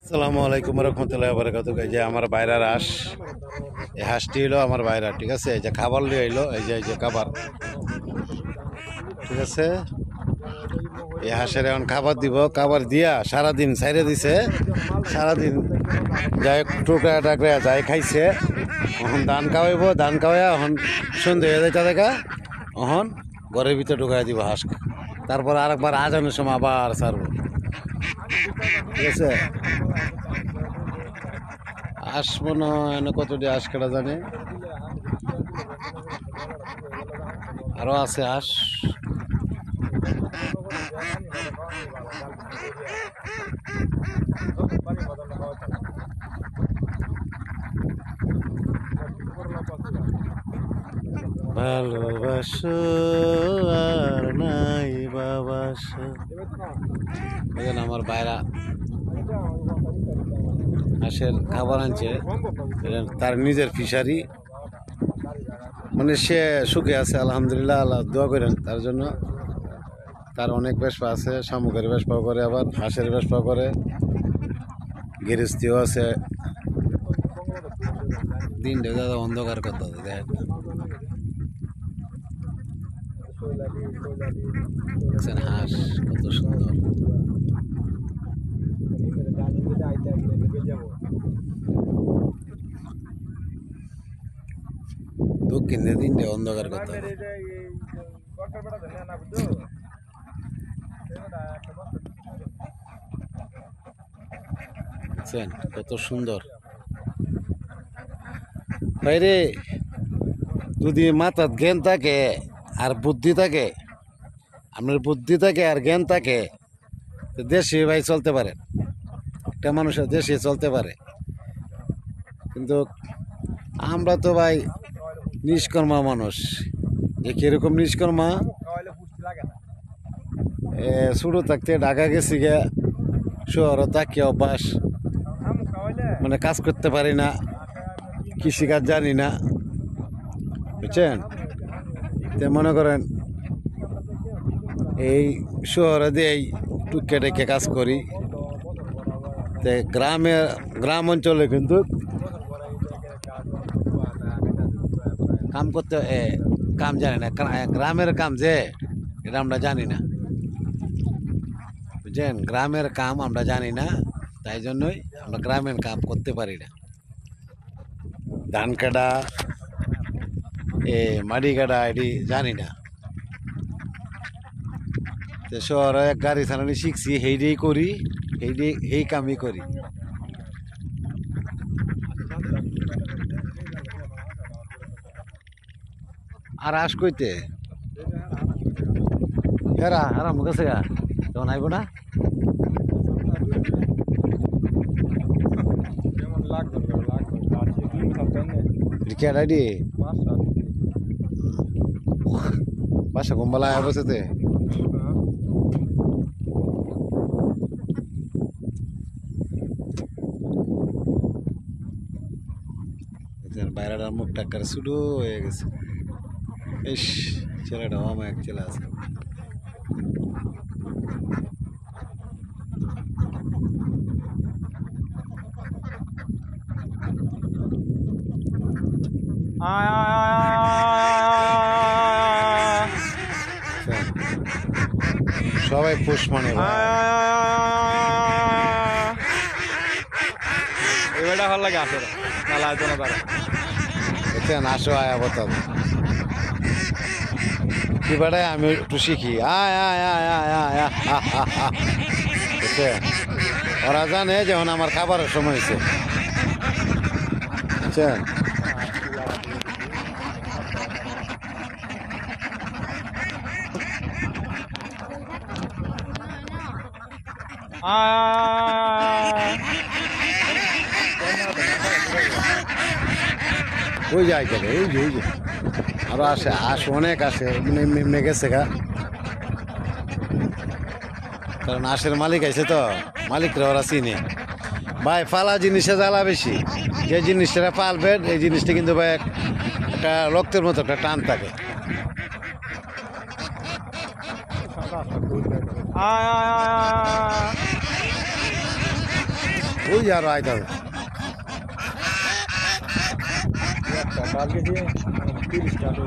আসসালামু আলাইকুম রহমতুল্লাহ বারাকাতুহু। এই যে আমার বাইরার হাঁস, এই হাঁসটি হলো আমার বাইরা, ঠিক আছে। এই যে খাবার লিয়ে এলো, এই যে খাবার, ঠিক আছে। এই হাঁসের এখন খাবার দিব, খাবার দিয়া সারাদিন ছাইরে দিছে, সারাদিন যাই টুকরা টাকরা যাই খাইছে। এখন ধান খাওয়াইব, ধান খাওয়াইয়া এখন সন্ধ্যে হয়ে যাইতে দেখা, এখন ঘরের ভিতরে ঢুকাই দিব হাঁস। তারপর আরেকবার আজানের সময় আবার ছাড়বো, ঠিক আছে। হাঁস মনে হয় না কতটি হাঁস কাটা জানে, আরো আছে হাঁস। ভালোবাসো আর নাই বাবাসো। বুঝলেন, আমার বাইরা হাঁসের খাবার আনছে, তার নিজের ফিশারি, মানে সে সুখে আছে আলহামদুলিল্লাহ। আল্লাহ দোয়া করেন তার জন্য। তার অনেক ব্যবসা আছে, শামুকের ব্যবসা করে, আবার হাঁসের ব্যবসা করে, গৃহস্থিও আছে। দিনটা দাদা অন্ধকার কথা দেখেন, হাঁস কত সুন্দর। দক্ষিণে দিনটা অন্ধকার কথা, বুঝছেন কত সুন্দর। বাইরে যদি মাথার জ্ঞান থাকে আর বুদ্ধি থাকে, আপনার বুদ্ধি থাকে আর জ্ঞান থাকে, দেশে ভাই চলতে পারে, একটা মানুষের দেশে চলতে পারে। কিন্তু আমরা তো ভাই নিষ্কর্মা মানুষ। যে কিরকম নিষ্কর্মা, শুরু থাকতে ঢাকা গেছি গে, শহরে থাকি অভ্যাস, মানে কাজ করতে পারি না, কৃষিকাজ জানি না, বুঝছেন। তে মনে করেন এই শহরে দিয়ে টুকে টেকে কাজ করি। তে গ্রাম অঞ্চলে কিন্তু কাম করতে কাম জানি না, গ্রামের কাম যে এটা আমরা জানি না, বুঝছেন। গ্রামের কাম আমরা জানি না, তাই জন্যই আমরা গ্রামের কাম করতে পারি না। ধান কাটা, মাটি কাটা এটি জানি না। তো শহরে এক গাড়ি চালানি শিখছি, সেইটাই করি, এই কামই করি। আর আস কইতে হেরা হেরা মুখ আছে গা, তখন আইব না। কেডাইডি বাসা কম্বালা বসেতে বাইরেটার মুখ টাক্কার শুরু হয়ে গেছে। বেশ ছেলেটা আমার এক ছেলে আছে। সবাই পুষ মানে এবারটা ভালো লাগে আসে নালা আলোচনা তারা বুঝছেন। আসো আয়া বতাল কি বেড়ায়, আমি একটু শিখি। আয় আয় আয় আয় আয় বুঝছেন। ওরা জানে যখন আমার খাবারের সময় হয়েছে, বুঝছেন। ওই যায় যাবে, এই যে আরো আসে, অনেক আসে, মানে গেছে গা। কারণ আশের মালিক আছে তো, মালিকরা ওরা চিনে। ভাই ফালা জিনিসে জ্বালা বেশি, যে জিনিসটা পালবেন এই জিনিসটা কিন্তু ভাই একটা রক্তের মতো একটা টান থাকে। ওই যে আরো আইতে হবে কালকে দিয়ে 30 টাকা